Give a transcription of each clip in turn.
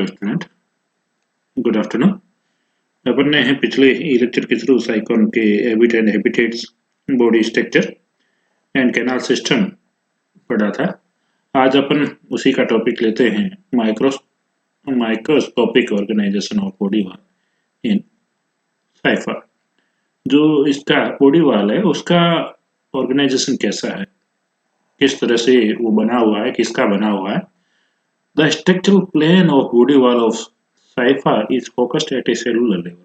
Hello student, good afternoon. अपन ने पिछले लेक्चर के थ्रू साइकोन के habit and habitats, body structure and canal system पढ़ा था। आज अपन उसी का टॉपिक लेते हैं, microscopic organisation of body wall in Scypha. जो इसका बॉडी वॉल है उसका ऑर्गेनाइजेशन कैसा है, किस तरह से वो बना हुआ है, किसका बना हुआ है। The structural plane of body wall of Saifa is focused at a cellular level.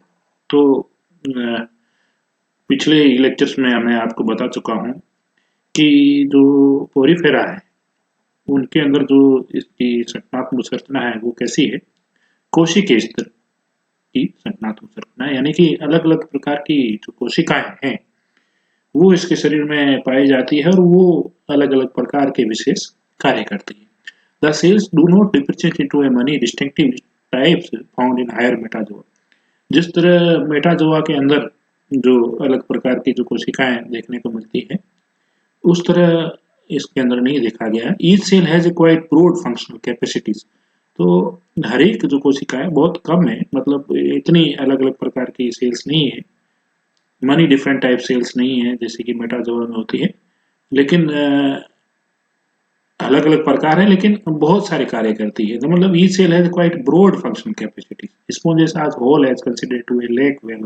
तो पिछले लेक्चर्स में मैं आपको बता चुका हूँ कि जो पोरीफेरा है उनके अंदर जो इसकी संरचनात्मक संरचना है वो कैसी है। कोशिकीय स्तर की संरचनात्मक संरचना, यानी कि अलग अलग प्रकार की जो कोशिकाएं हैं वो इसके शरीर में पाई जाती है और वो अलग अलग प्रकार के विशेष कार्य करती है। The cells do not differentiate into a many distinctive types found in higher metazoa. जिस तरह मेटाजोआ के अंदर जो अलग प्रकार की जो कोशिकाएं देखने को मिलती है उस तरह इसके अंदर नहीं देखा गया है। Each cell has a quite broad functional capacities. तो हर एक जो कोशिकाएं बहुत कम है, मतलब इतनी अलग अलग प्रकार की सेल्स नहीं है, मनी डिफरेंट टाइप सेल्स नहीं है जैसे कि मेटाजोआ में होती है, लेकिन अलग अलग प्रकार है लेकिन बहुत सारे कार्य करती है। तो मतलब each cell has quite broad functional capacity. Sponges as whole as considered to a leg well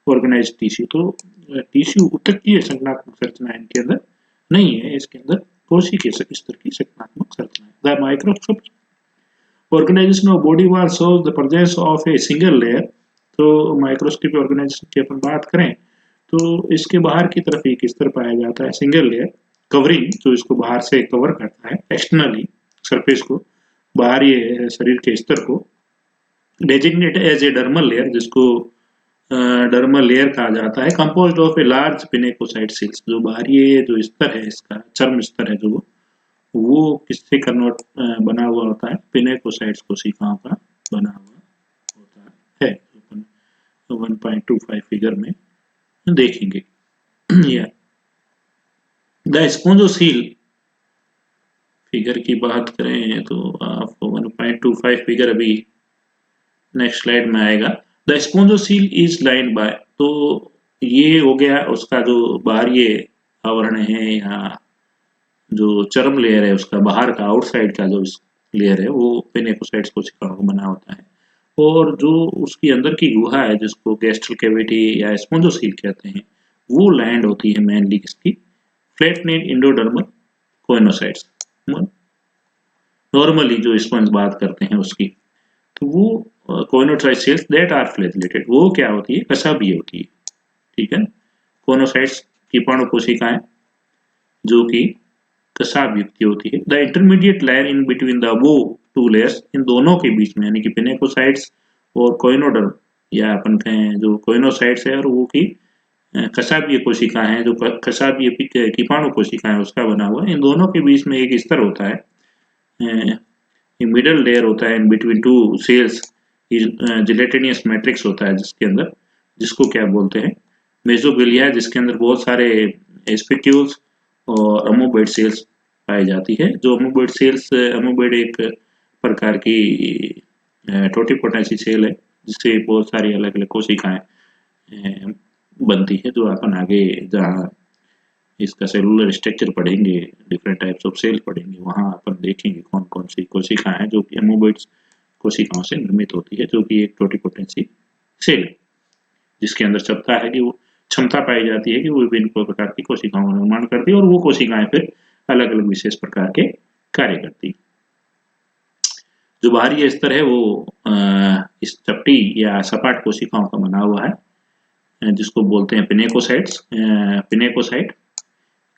organized tissue. तो टिश्यू उत्तकीय संरचनात्मक संरचना इनके अंदर नहीं है, इसके अंदर कोशिकीय स्तर की संरचनात्मक संरचना है। The microscopic organization of body wall shows the presence of a single layer. तो माइक्रोस्कोपिक ऑर्गेनाइजेशन की अपन बात करें तो इसके बाहर की तरफ एक स्तर पाया जाता है, सिंगल लेयर कवरिंग, जो इसको बाहर से कवर करता है, एक्सटर्नली सरफेस को, बाहरी शरीर के स्तर को। Designate as a dermal layer, जिसको डर्मल लेयर कहा जाता है, composed of a large pinacocyte cells. जो बाहरी जो स्तर है इसका, चर्म स्तर है जो, वो किससे कन्वर्ट बना हुआ होता है, पिनेकोसाइट्स कोशिकाओं का बना हुआ होता है। 1.25 फिगर में देखेंगे। या द स्पोंजोसील फिगर की बात करें तो आपको 1.25 फिगर अभी नेक्स्ट स्लाइड में आएगा। द स्पोंजोसील इज लाइंड बाय, तो ये हो गया उसका जो बाहरी आवरण है या जो चर्म लेयर है उसका बाहर का, आउटसाइड का जो लेयर है वो पिनेकोसाइट्स कोशिकाओं का बना होता है। और जो उसकी अंदर की गुहा है जिसको गैस्ट्रल कैविटी या स्पोंजोसील कहते हैं, वो लैंड होती है मेनली किसकी, फ्लैटनेड इंडोडर्मल कोइनोसाइट्स। नॉर्मली जो स्पंज बात करते हैं उसकी, तो वो choanocyte cells that are flagellated, वो क्या होती है, कशाभीय होती है। ठीक है, कोइनोसाइट्स की पर्ण कोशिकाएं जो कि कशाभ युक्त होती है। The intermediate layer in between the वो टू लेयर्स, इन दोनों के बीच में, यानी कि पिनेकोसाइट्स और कोइनोडर्म, या अपन कहें जो कोइनोसाइट्स है और वो की कशाभीय कोशिकाएं हैं, जो कशाभीय कीटाणु कोशिकाएं उसका बना हुआ है, इन दोनों के बीच में एक स्तर होता है, मिडल लेयर होता है in between two cells, gelatinous matrix होता है जिसके अंदर, जिसको क्या बोलते हैं, मेसोग्लिया, जिसके अंदर बहुत सारे स्पिक्यूल्स और अमोबॉइड सेल्स पाई जाती है। जो अमोबॉइड सेल्स, अमोबॉइड एक प्रकार की टोटीपोटेंसी सेल है जिससे बहुत सारी अलग अलग कोशिकाएं बनती है, जो अपन आगे जहाँ इसका सेलुलर स्ट्रक्चर पढ़ेंगे, डिफरेंट टाइप्स ऑफ सेल पढ़ेंगे, वहाँ अपन देखेंगे कौन कौन सी कोशिकाएं हैं जो कि अमोबॉइड्स कोशिकाओं से निर्मित होती है, जो कि एक टोटीपोटेंसी सेल है जिसके अंदर क्षमता है कि वो क्षमता पाई जाती है कि वो विभिन्न प्रकार की कोशिकाओं का निर्माण करती है और वो कोशिकाएं फिर अलग अलग विशेष प्रकार के कार्य करती है। जो बाहरी स्तर है वो इस चपटी या सपाट कोशिकाओं का बना हुआ है जिसको बोलते हैं pinacocytes. Pinacocyte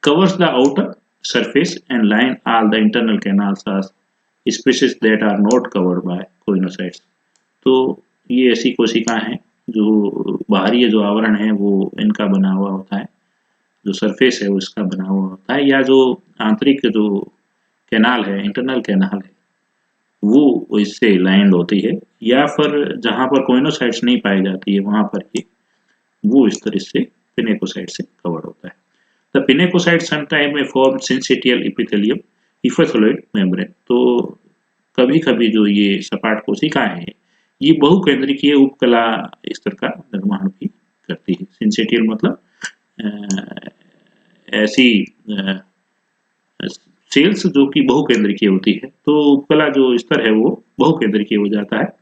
covers the outer surface and line all the internal canals as species that are not covered by coinocytes. तो ये ऐसी कोशिकाएं हैं जो बाहरी जो आवरण है वो इनका बना हुआ होता है, जो सरफेस है वो इसका बना हुआ होता है, या जो आंतरिक जो कैनाल है, इंटरनल कैनाल है, वो इससे लाइंड होती है, या फिर जहां पर कोइनोसाइट्स नहीं पाई जाती है वहां पर ये वो इस तरह से पिनेकोसाइट से कवर होता है। The pinacocytes sometimes may form syncytial epithelium, epithelioid membrane. तो कभी कभी जो ये सपाट कोशिकाएं हैं ये बहुकेंद्रिकीय उपकला स्तर का निर्माण भी करती है। सिंसेटियल मतलब ऐसी सेल्स जो कि बहुकेंद्रिकीय होती है, तो उपकला जो स्तर है वो बहुकेंद्रिकीय हो जाता है।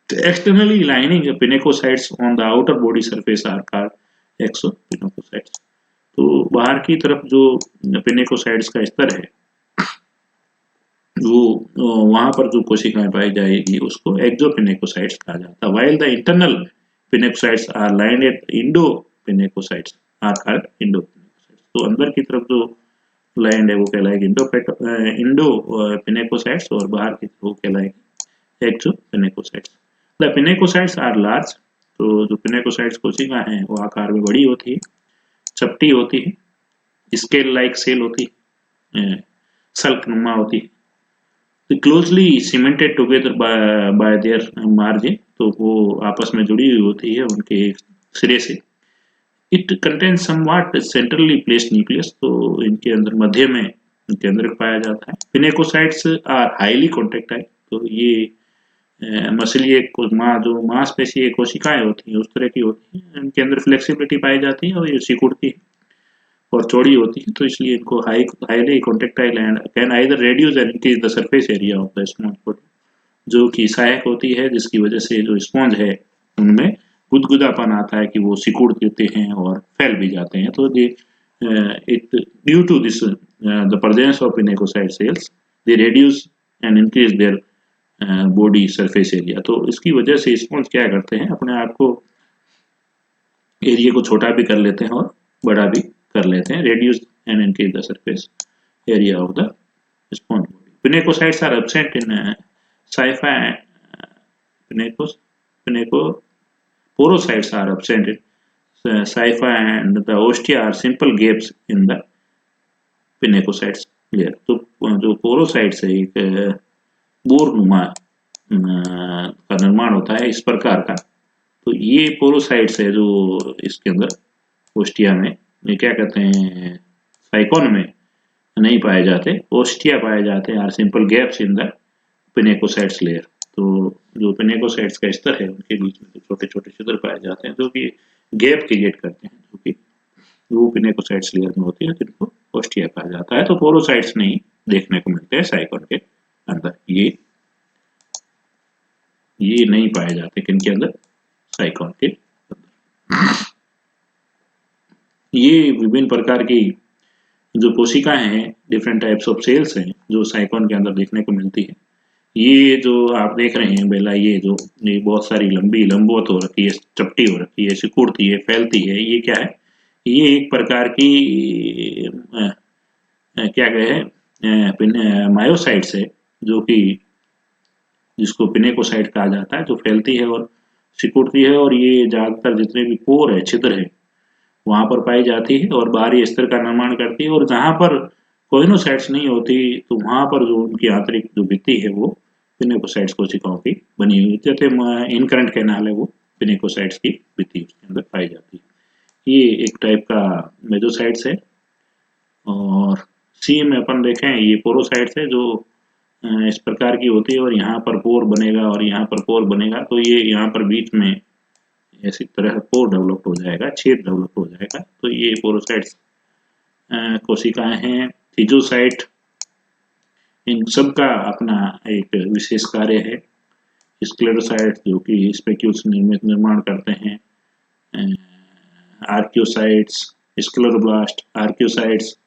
Externally lining pinacocytes on the outer body surface are called exopinacocytes। तो बाहर की तरफ जो पिनेकोसाइट्स का स्तर है वो वहां पर जो कोशिकाएं पाई जाएगी उसको एक्सोपिनेकोसाइट्स कहा जाता है। while the internal pinacocytes are lined at endopinacocytes are called endopinacocytes. तो अंदर की तरफ जो लैंड है वो कहलाएगी इंडो पिनेकोसाइट्स और बाहर की तरफ वो कहलाएगी exopinacocytes. The pinacocytes are large. तो जो पिनेकोसाइट्स कोशिका हैं वो आकार में बड़ी होती है, चपटी होती है, स्केल लाइक सेल होती है, सल्क नुमा होती है, closely cemented together by there margin. तो वो आपस में जुड़ी हुई होती है उनके सिरे से। It contain somewhat centrally placed nucleus. तो इनके अंदर मध्य में केंद्रक पाया जाता है। Pinacocytes are highly contractile. तो ये मसलिए जो मांसपेशीय कोशिकाएं होती हैं उस तरह की होती हैं, इनके अंदर फ्लेक्सिबिलिटी पाई जाती है और ये सिकुड़ती है और चौड़ी होती है, तो इसलिए इनको highly contractile and can either reduce and increase the surface area of the sponge body. जो कि सहायक होती है जिसकी वजह से जो स्पॉन्ज है उनमें गुदगुदापन आता है कि वो सिकुड़ देते हैं और फैल भी जाते हैं। तो they it due to this the presence of pinacocyte cells they reduce and increase their body surface area. तो इसकी वजह से स्पॉन्ज क्या करते हैं, अपने आप को एरिया को छोटा भी कर लेते हैं और बड़ा भी कर लेते हैं। Reduce and increase the surface area of the sponge body. Pinacocytes are absent in Scypha porocytes are absent in Saifa and the ostia are simple gaps in the pinacocytes layer. तो जो पोरोसाइट्स है एक बोरनुमा का निर्माण होता है इस प्रकार का। तो ये पोरोसाइट्स है जो इसके अंदर ओस्टिया में ये क्या कहते हैं साइकोन में नहीं पाए जाते, ओस्टिया पाए जाते हैं, are simple gaps in the pinacocytes layer. तो जो पिनेकोसाइट्स का स्तर है उनके बीच में छोटे छोटे छिद्र पाए जाते हैं जो कि गैप क्रिएट करते हैं, जो कि वो पिनेकोसाइट्स लेयर में होती है जिनको ओस्टिया कहा जाता है। तो पोरोसाइट्स नहीं देखने को मिलते हैं साइकोन के अंदर, ये नहीं पाए जाते किनके अंदर, साइकोन के अंदर। ये विभिन्न प्रकार की जो कोशिकाएं हैं, डिफरेंट टाइप्स ऑफ सेल्स हैं जो साइकोन के अंदर देखने को मिलती है। ये जो आप देख रहे हैं बेला, ये बहुत सारी लंबी लंबवत हो रखी है, चपटी हो रखी है, सिकुड़ती है, फैलती है, ये क्या है, ये एक प्रकार की क्या कहे मायोसाइट्स है जो कि जिसको पिनेकोसाइट कहा जाता है, जो फैलती है और सिकुड़ती है और ये ज्यादातर जितने भी पोर है, छिद्र है, वहां पर पाई जाती है और बाहरी स्तर का निर्माण करती है। और जहां पर कोइनोसाइट्स नहीं होती तो वहां पर जो उनकी आंतरिक जो भित्ति है वो पिनेकोसाइट्स कोशिकाओं की बनी हुई, जैसे इनकरेंट कैनाल है वो पिनेकोसाइट्स की भित्ति उसके अंदर पाई जाती है। ये एक टाइप का मेजोसाइट्स है। और सी में अपन देखें ये पोरोसाइट्स है जो इस प्रकार की होती है और यहाँ पर पोर बनेगा और यहाँ पर पोर बनेगा, तो ये यहाँ पर बीच में इसी तरह पोर डेवलप हो जाएगा, छेद डेवलप हो जाएगा। तो ये पोरोसाइट्स कोशिकाएं हैं। थिजोसाइट, इन सब का अपना एक विशेष कार्य है। स्क्लेरोसाइट जो कि स्पेक्यूल्स निर्माण करते हैं। आर्कियोसाइट्स, स्क्लेरोब्लास्ट, आर्कियोसाइट्स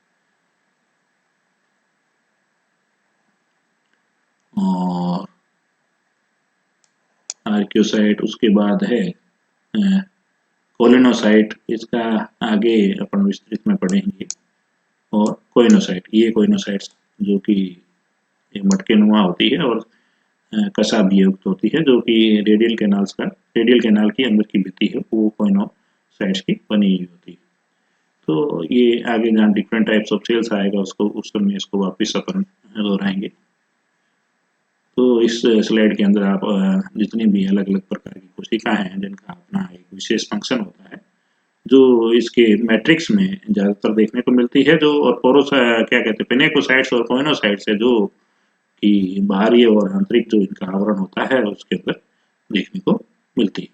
और आर्कियोसाइट, उसके बाद है कोलिनोसाइट, इसका आगे अपन विस्तृत में पढ़ेंगे। और कोइनोसाइट, ये कोइनोसाइट्स जो कि मटके नुमा होती है और कसा भी युक्त होती है, जो कि रेडियल कैनाल की अंदर की भित्ति है वो कोइनोसाइट्स की बनी हुई होती है। तो ये आगे जहाँ डिफरेंट टाइप्स ऑफ सेल्स आएगा उसको उस समय इसको वापस अपन दोहराएंगे। तो इस स्लाइड के अंदर आप जितनी भी अलग अलग प्रकार की कोशिकाएं हैं जिनका अपना एक विशेष फंक्शन होता है, जो इसके मैट्रिक्स में ज़्यादातर देखने को मिलती है, जो और क्या कहते हैं पिनेकोसाइट्स और कोइनोसाइट्स है जो की बाहरी और आंतरिक जो इनका आवरण होता है उसके अंदर देखने को मिलती है।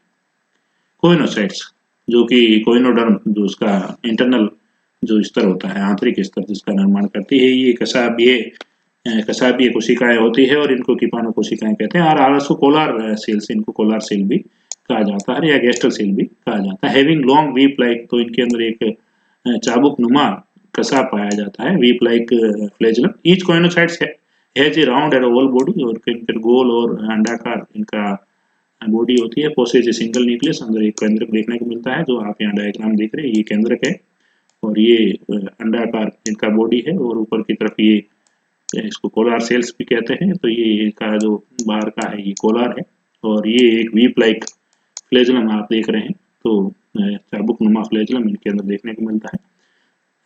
कोइनोसाइट्स जो कि कोइनोडर्म जो उसका इंटरनल जो स्तर होता है, आंतरिक स्तर जिसका निर्माण करती है, ये कशापीय कोशिकाएं होती है और इनको कीटाणु कोशिकाएं कहते हैं। और आलसो कोलार सेल्स, इनको कोलार सेल भी कहा जाता है या गेस्टल सेल भी कहा जाता है। हैविंग लॉन्ग वीप लाइक, तो इनके अंदर एक चाबुक नुमा कसा पाया जाता है, weep like flagellum. Each coenocytes has A round and Oval body, और फिर गोल और अंडाकार इनका बॉडी होती है। पोसेज ए सिंगल न्यूक्लियस, अंदर एक केंद्रक देखने को मिलता है, जो आप यहाँ डायग्राम देख रहे हैं, ये केंद्रक है। और ये अंडाकार इनका बॉडी है, और ऊपर की तरफ ये इसको कोलार सेल्स भी कहते हैं। तो ये इनका जो बाहर का है ये कोलार है, और ये एक वीप लाइक फ्लैजेलम आप देख रहे हैं। तो चाबुक नुमा फ्लैजेलम इनके अंदर देखने को मिलता है।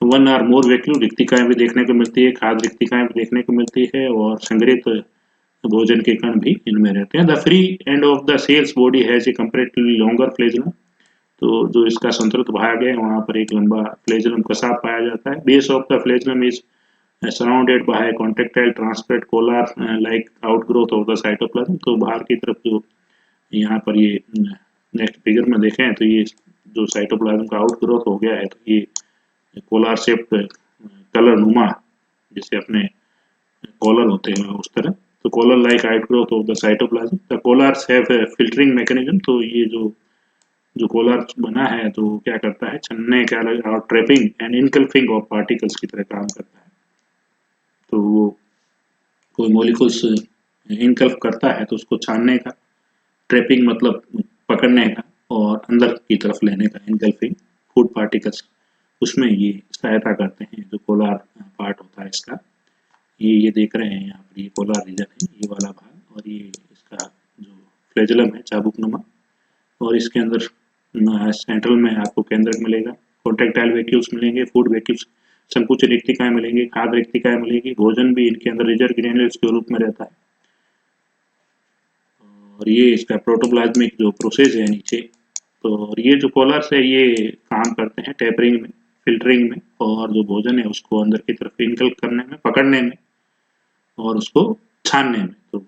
वन आर मोर वैक्यूल, रिक्तिकाएं भी देखने को मिलती है, खाद्य रिक्तिकाएं भी देखने को मिलती है, और संग्रहित भोजन के कण भी इनमें रहते हैं। The free end of the sales body has a comparatively longer flagellum, तो जो इसका संतृप्त भाग है वहां पर एक लंबा फ्लैजेलम कसा पाया जाता है। Base of the flagellum is surrounded by contractile transparent Kolar like outgrowth of the cytoplasm. तो बाहर की तरफ जो यहाँ पर ये नेक्स्ट फिगर में देखें तो ये जो साइटोप्लाज्म का आउटग्रोथ हो गया है, तो ये कोलार शेप्ड कलर नुमा, जैसे अपने कॉलर होते हैं उस तरह, तो collar like outgrowth of the cytoplasm. The collars have filtering mechanism, तो ये जो कोलार बना है तो क्या करता है, छन्ने का और ट्रैपिंग एंड इनकल्फिंग ऑफ पार्टिकल्स की तरह काम करता है। तो वो कोई मॉलिक्यूल्स इनकल्फ करता है तो उसको छानने का, ट्रैपिंग मतलब पकड़ने का, और अंदर की तरफ लेने का इनगल्फिंग फूड पार्टिकल्स, उसमें ये सहायता करते हैं। जो कोलार पार्ट होता है इसका, ये देख रहे हैं यहाँ पर, ये कोलार रीजन है, ये वाला भाग, और ये इसका जो फ्लैजेलम है चाबुक नुमा, और इसके अंदर सेंट्रल में आपको केंद्रक मिलेगा, कॉन्ट्रेक्टाइल वैक्यूल्स मिलेंगे, फूड वैक्यूल्स, संकुचित रिक्तिकाएं मिलेंगी, खाद्य रिक्तिकाएं मिलेंगी, भोजन भी इनके अंदर रिजर्व ग्रेन्यूल्स के रूप में रहता है। और ये इसका प्रोटोप्लाज्मिक जो प्रोसेस है नीचे, तो और ये जो कोलार्स है ये काम करते हैं टेपरिंग में, फिल्टरिंग में, और जो भोजन है उसको अंदर की तरफ इनकल करने में, पकड़ने में, और उसको छानने में। तो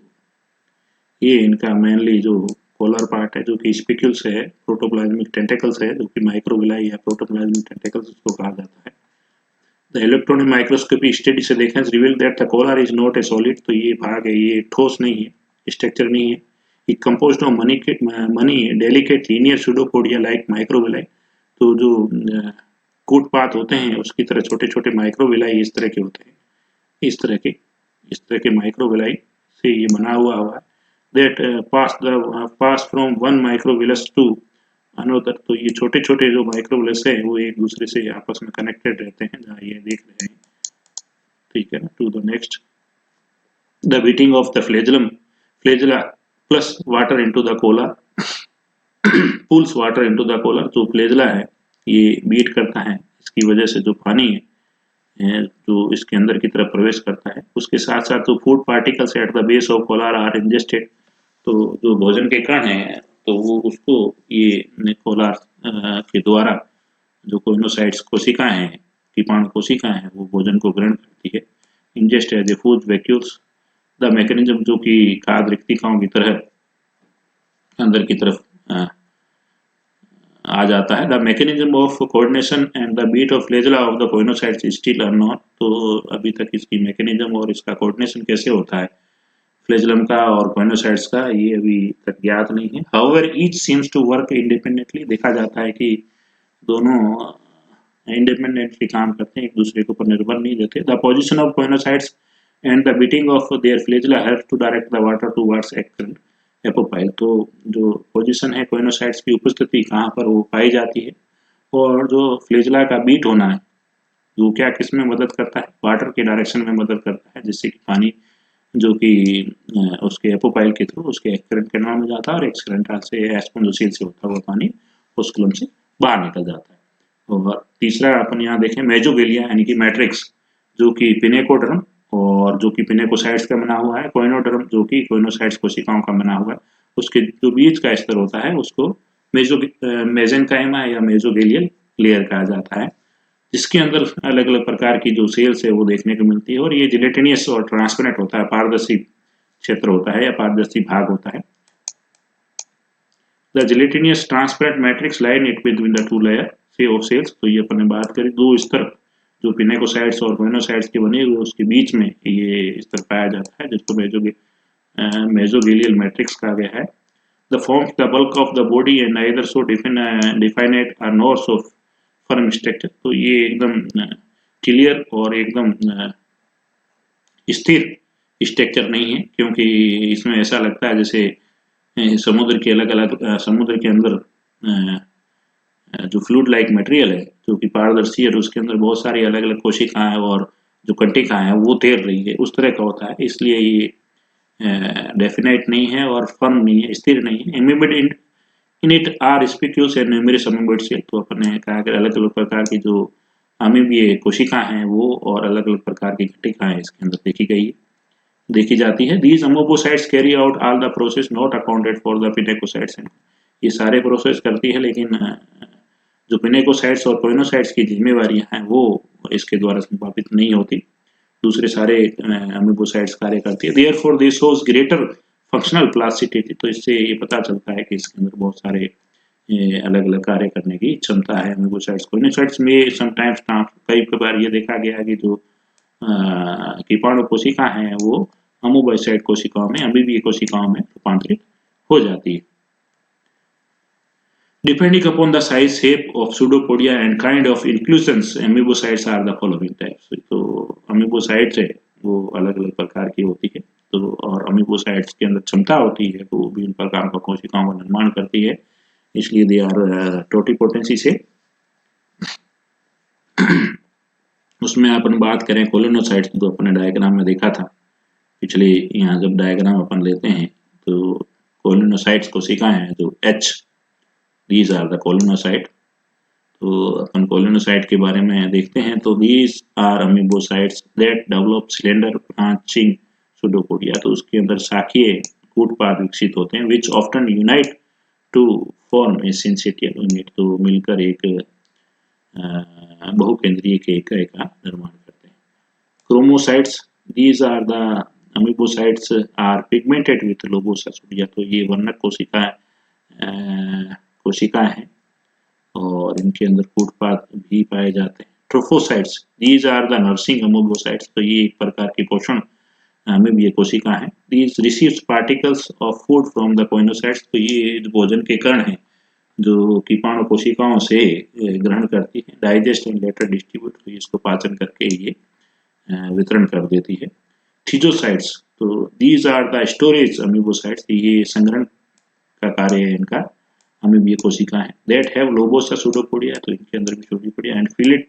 ये इनका मेनली जो कोलर पार्ट है, जो कि स्पिक्यूल्स है, प्रोटोप्लाज्मिक टेंटेकल्स है, जो कि माइक्रोविलाई या प्रोटोप्लाज्मिक टेंटेकल्स उसको कहा जाता है। द इलेक्ट्रॉन माइक्रोस्कोपी स्टडी से देखें, reveal that the collar is not a solid, तो ये भाग है ये ठोस नहीं है, स्ट्रक्चर नहीं है। It composed of many delicate linear pseudopodia like microvilli, तो जो कूट पात होते हैं उसकी तरह छोटे छोटे माइक्रोविलाई इस तरह के होते हैं, इस तरह के माइक्रोविलाई से ये बना हुआ है। that pass from one microvillus to another, तो ये छोटे छोटे जो माइक्रोविलस है वो एक दूसरे से आपस में कनेक्टेड रहते हैं, जहाँ ये देख रहे हैं, ठीक है ना। To the next, the beating of the flagella plus water into the collar pulls water into the collar, जो फ्लैजेला है ये बीट करता है, इसकी वजह से जो पानी है जो इसके अंदर की तरफ प्रवेश करता है, उसके साथ साथ जो food particles at the base of collar are ingested, तो जो भोजन के कण हैं तो वो उसको ये कोलार के द्वारा जो कोइनोसाइट्स कोशिकाएं हैं, कीटाणु कोशिकाएं हैं, वो भोजन को ग्रहण करती है। Ingest as a food vacuoles, the mechanism जो कि खाद्य रिक्तिकाओं की तरह अंदर की तरफ आ जाता है। The mechanism of coordination and the beat of flagella of the choanocytes still unknown, तो अभी तक इसकी मैकेनिज्म और इसका कोऑर्डिनेशन कैसे होता है फ्लैजेलम का और कोइनोसाइट्स का, ये अभी तक ज्ञात नहीं है। However each seems to work independently, देखा जाता है कि दोनों इंडिपेंडेंटली काम करते हैं, एक दूसरे के ऊपर निर्भर नहीं रहते। The position of choanocytes and the beating of their flagella help to direct the water towards apopyle, तो जो पोजीशन है कोइनोसाइट्स की उपस्थिति कहाँ पर वो पाई जाती है, और जो फ्लैजेला का बीट होना है वो क्या किस में मदद करता है, वाटर के डायरेक्शन में मदद करता है, जिससे कि पानी जो कि उसके एपोपाइल के थ्रू उसके एक्सक्रेंट कैनाल में जाता है, और एक्सक्रेंट से एस्पोंडोसील से होता हुआ पानी ओस्कुलम से बाहर निकल जाता है। और तीसरा अपन यहाँ देखें, मेजोगेलिया यानी कि मैट्रिक्स, जो कि पिनेकोडर्म और जो कि पिनेकोसाइट्स का बना हुआ है, कोइनोडर्म जो कि कोइनोसाइट्स कोशिकाओं का बना हुआ है, उसके जो बीच का स्तर होता है उसको मेजेनकाइमा या मेजोगेलियल लेयर कहा जाता है। जिसके अंदर अलग अलग प्रकार की जो सेल्स है वो देखने को मिलती है और ये जिलेटिनियस और ट्रांसपेरेंट होता है, पारदर्शी क्षेत्र होता है या पारदर्शी भाग होता है। The gelatinous transparent matrix line it between the two layer से ऑफ सेल्स। तो ये अपन ने बात करी दो स्तर जो पिनेकोसाइट्स और मोनोसाइट्स के बने हुए उसके बीच में ये स्तर पाया जाता है जिसको मेसोगेलियल मैट्रिक्स कहा गया है। The forms the bulk of the body and either so definite are nor's of firm structure. तो ये एकदम क्लियर और एकदम स्थिर स्ट्रक्चर नहीं है, क्योंकि इसमें ऐसा लगता है जैसे समुद्र के अलग अलग समुद्र के अंदर जो फ्लूइड लाइक मटेरियल है जो कि पारदर्शी है और उसके अंदर बहुत सारी अलग अलग कोशिकाएं और जो कंटिकाएं हैं वो तैर रही है, उस तरह का होता है। इसलिए ये डेफिनेट नहीं है और फर्म नहीं है, स्थिर नहीं है। Embedded in it are spicules and numerous amoeboid cell. तो अपन ने कहा कि अलग अलग प्रकार की जो अमीबीय कोशिका हैं वो और अलग अलग प्रकार की घटिकाएं इसके अंदर देखी जाती है। These amoebocytes carry out all the process not accounted for the pinacocytes. ये सारे प्रोसेस करती है लेकिन जो पिनेकोसाइट्स और कोइनोसाइट्स की जिम्मेवारियां हैं वो इसके द्वारा संपादित नहीं होती, दूसरे सारे अमीबोसाइट्स कार्य करती है। Therefore this shows greater functional plasticity. तो इससे ये पता चलता है कि इसके अंदर बहुत सारे अलग अलग कार्य करने की क्षमता है अमीबोसाइट्स। कोइनोसाइट्स में समटाइम्स कई बार ये देखा गया है कि जो कीटाणु कोशिका हैं वो अमोबोसाइट कोशिकाओं में अमीबीय कोशिकाओं में रूपांतरित हो जाती है। Depending upon the size, shape of pseudopodia and kind of inclusions, amoebocytes are the following types। तो अमीबोसाइट्स है वो अलग अलग प्रकार की होती है। तो और अमीबोसाइट्स के अंदर क्षमता होती है वो विभिन्न प्रकार का कोशिकाओं का निर्माण करती है, इसलिए दे आर टोटिपोटेंसी से। उसमें अपन बात करें कोलिनोसाइट्स, तो अपने डायग्राम में देखा था पिछले, यहाँ जब डायग्राम अपन लेते हैं तो कोलिनोसाइट्स कोशिकाएं हैं जो H, these are the कोलिनोसाइट। तो अपन कोलिनोसाइट के बारे में देखते हैं तो these are amoebocytes that develop slender branching pseudopodia। तो उसके अंदर शाखीय कूटपाद विकसित होते हैं which often unite to form a syncytial unit। तो मिलकर एक बहुकेंद्रीय इकाई का निर्माण करते हैं। क्रोमोसाइट्स, these are the amoebocytes are pigmented with lobosa sudia। तो ये वर्णक कोशिकाएं हैं और इनके अंदर कूटपाद भी पाए जाते हैं। ट्रोफोसाइट्स, दीज आर द नर्सिंग अमोबोसाइट्स। तो ये एक प्रकार की पोषण में ये कोशिका है। These receives particles of food from the coenocytes. तो ये भोजन के कण हैं जो कीटाणु कोशिकाओं से ग्रहण करती है, डाइजेस्ट एंड लेटर डिस्ट्रीब्यूट। तो इसको पाचन करके ये वितरण कर देती है। थीजोसाइट्स, तो these are the storage amoebocytes. ये संग्रहण का कार्य है इनका, अमीबीय कोशिका है। That have lobosa pseudopodia. तो इनके अंदर भी pseudopodia and fill it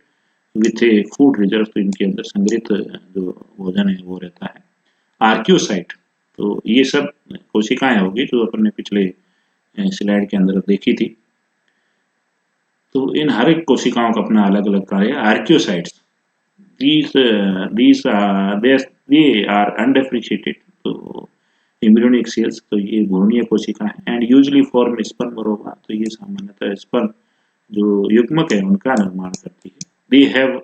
with a food reserve. तो इनके अंदर संग्रहित जो भोजन है वो रहता है। आर्क्योसाइट, तो ये सब कोशिकाएं होगी जो अपन ने पिछले स्लाइड के अंदर देखी थी। तो इन हर एक कोशिकाओं का अपना अलग अलग कार्य। आर्क्योसाइट्स, they are undifferentiated। तो इम्ब्रियोनिक सेल्स, तो ये भ्रूणीय कोशिका है। एंड यूजली फॉर्म स्पर्म और ओवा। तो ये सामान्यतः स्पर्म जो युग्मक है उनका निर्माण करती है। They have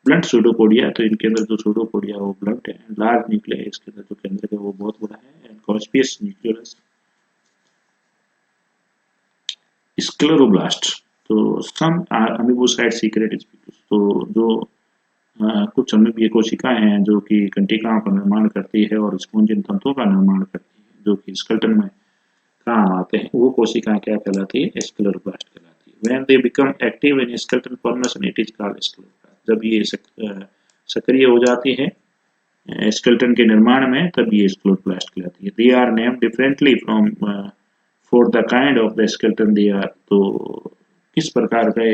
blunt pseudopodia. तो इनके अंदर जो सूडोपोडिया वो ब्लंट है। लार्ज न्यूक्लियस, इसके अंदर जो केंद्र है वो बहुत बड़ा है। And कॉस्पियस nucleus. स्क्लेरोब्लास्ट, तो some are amoebocyte secrete species. तो जो कुछ अमीबीय कोशिकाएं हैं जो कि कंटिकाओं का निर्माण करती है और स्पॉन्जिन तंतुओं का निर्माण करती है जो कि स्केलेटन में काम आते हैं, वो कोशिकाएं क्या कहलाती है? स्क्लेरोब्लास्ट कहलाती है। When they become active in skeleton formation it is called scleroblast. जब ये सक्रिय हो जाती है स्केलेटन के निर्माण में तब ये स्क्लेरोब्लास्ट कहलाती है। They are named differently from for the kind of the skeleton they are. तो किस प्रकार का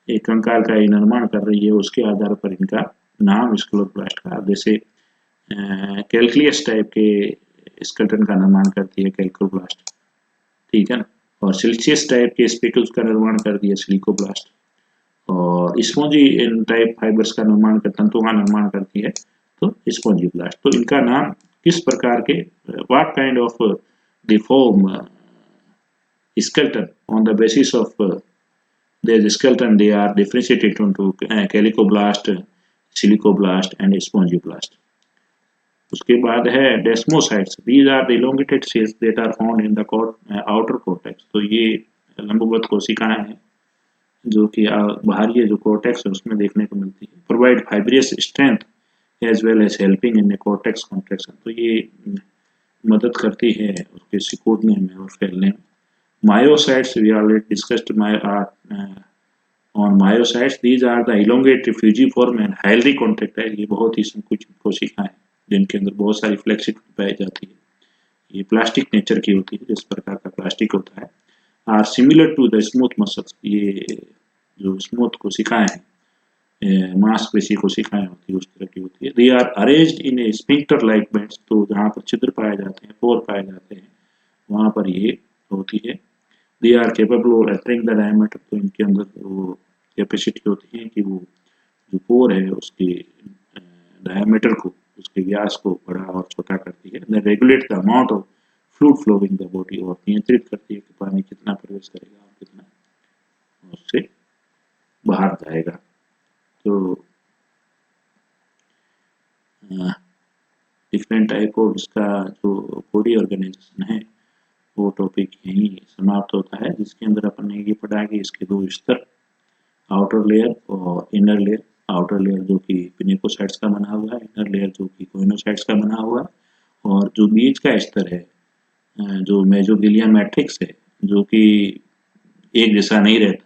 एक कंकाल का ये निर्माण कर रही है उसके आधार पर इनका नाम स्क्लेरोब्लास्ट का। जैसे कैल्कुलियस टाइप के स्केलेटन का निर्माण करती है कैल्कोब्लास्ट, ठीक है ना। और सिलिशियस टाइप के स्पिकल्स का निर्माण कर दिया सिलिकोब्लास्ट। और स्पॉन्जी इन टाइप फाइबर्स का निर्माण कर तंतुओं का निर्माण करती है तो स्पॉन्जीब्लास्ट। तो इनका नाम किस प्रकार के what kind of the form skeleton on the basis of their skeleton they are differentiated into calicoblast, silicoblast and spongioblast. उसके बाद है डेस्मोसाइट्स. These are the elongated cells that are found in the outer cortex. तो ये लंबवत कोशिकाएं हैं जो कि बाहरी जो कॉर्टेक्स है उसमें देखने को मिलती है. Provide fibrous strength as well as helping in cortex contraction. तो ये मदद करती है उसके सिकुड़ने में और फैलने में. Myocytes we already discussed on myocytes. These are the elongated fusiform and highly contractile. ये बहुत ही संकुचित कोशिकाएं जिनके अंदर बहुत सारी फ्लेक्सिबिलिटी पाई जाती है. ये प्लास्टिक नेचर की होती है, जिस प्रकार का प्लास्टिक होता है. Are similar to the smooth muscles. ये जो स्मूथ कोशिकाएं हैं, मांसपेशी कोशिकाएं होती है, उस तरह की होती है. They are arranged in a sphincter like bands. तो जहाँ पर छिद्र पाए जाते हैं, पोर पाए जाते हैं, वहाँ पर ये होती है. They are capable of altering the diameter. तो इनके अंदर वो कैपेसिटी होती है कि वो जो पोर है उसके डायमीटर को, उसके व्यास को बड़ा और छोटा करती है. They regulate the amount of fluid flow in the body. और नियंत्रित करती है कि पानी कितना प्रवेश करेगा और कितना उससे बाहर जाएगा. तो डिफरेंट टाइप ऑफ इसका जो बॉडी ऑर्गेनाइजेशन है वो टॉपिक यहीं समाप्त होता है, जिसके अंदर अपन ने ये पढ़ा कि इसके दो स्तर, आउटर लेयर और इनर लेयर. आउटर लेयर जो कि पिनेकोसाइट्स का बना हुआ है, इनर लेयर जो कि कोइनोसाइट्स का बना हुआ है. और जो बीच का स्तर है जो मेसोगिलिया मैट्रिक्स है, जो कि एक जैसा नहीं रहता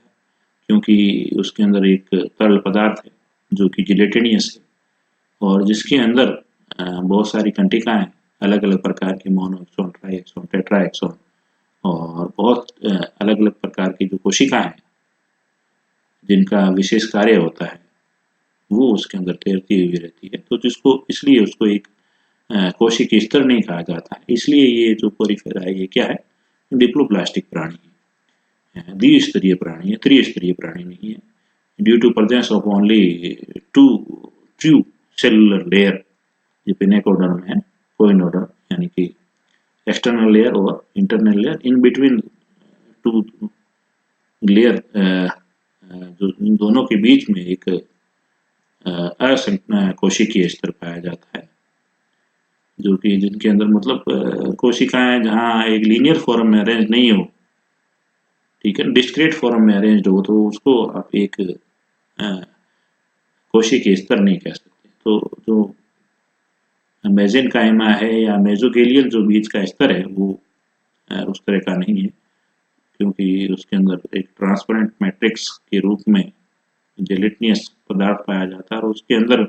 क्योंकि उसके अंदर एक तरल पदार्थ है जो कि जिलेटिनियस है और जिसके अंदर बहुत सारी कंटिकाएं, अलग अलग प्रकार के मोनोएक्सोन, ट्राइएक्सोन, टेट्राएक्सोन और बहुत अलग अलग प्रकार की जो कोशिकाएं हैं जिनका विशेष कार्य होता है वो उसके अंदर तैरती हुई रहती है. तो जिसको इसलिए उसको एक कोशिक स्तर नहीं कहा जाता. इसलिए ये जो पोरिफेरा है ये क्या है, डिप्लोप्लास्टिक प्राणी है, द्विस्तरीय प्राणी है, त्रिस्तरीय प्राणी नहीं है. Due to presence of only two true cellular layer. ये पिनेकोडर्म है, कोइनोडर्म यानी कि एक्सटर्नल लेयर और internal layer. In between two layer जो इन दोनों के बीच में एक कोशिकीय स्तर पाया जाता है, जो कि जिनके अंदर मतलब कोशिकाएं जहाँ एक लीनियर फॉर्म में अरेंज नहीं हो, ठीक है, डिस्क्रीट फॉर्म में अरेंज हो, तो उसको आप एक कोशिकीय स्तर नहीं कह सकते. तो जो मेसेनकाइमा है या मेसोगेलियल जो बीच का स्तर है वो उस तरह का नहीं है, क्योंकि उसके अंदर एक ट्रांसपेरेंट मैट्रिक्स के रूप में जेलेटिनियस पदार्थ पाया जाता है और उसके अंदर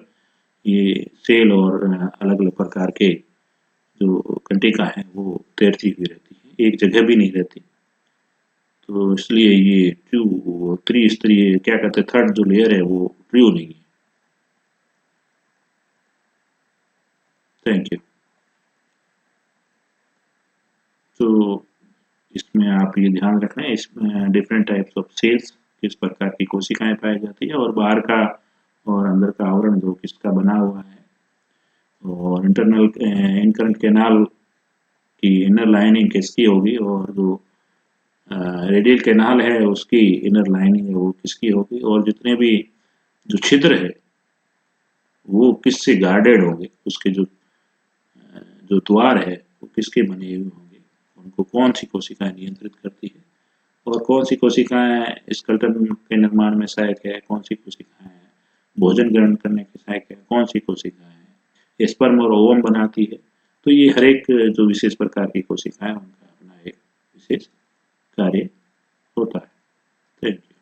ये सेल और अलग अलग प्रकार के जो कंटिका है वो तैरती हुई रहती है, एक जगह भी नहीं रहती. तो इसलिए ये ट्रू त्रिस्तरीय क्या कहते हैं, थर्ड जो लेयर है वो ट्रू नहीं है. Thank you. तो इसमें आप ये ध्यान रखना है, इसमें डिफरेंट टाइप्स ऑफ सेल्स, किस प्रकार की कोशिकाएं पाई जाती है और बाहर का और अंदर का आवरण जो किसका बना हुआ है, और इंटरनल इनकरेंट कैनाल की इनर लाइनिंग किसकी होगी और जो रेडियल कैनाल है उसकी इनर लाइनिंग है वो किसकी होगी, और जितने भी जो छिद्र है वो किससे गार्डेड होंगे, उसके जो द्वार है वो किसके बने हुए होंगे, उनको कौन सी कोशिकाएं नियंत्रित करती है और कौन सी कोशिकाएं स्केलेटन के निर्माण में सहायक है, कौन सी कोशिकाएं भोजन ग्रहण करने के सहायक है, कौन सी कोशिकाएं स्पर्म और ओवम बनाती है. तो ये हर एक जो विशेष प्रकार की कोशिकाएं उनका अपना एक विशेष कार्य होता है. Thank you.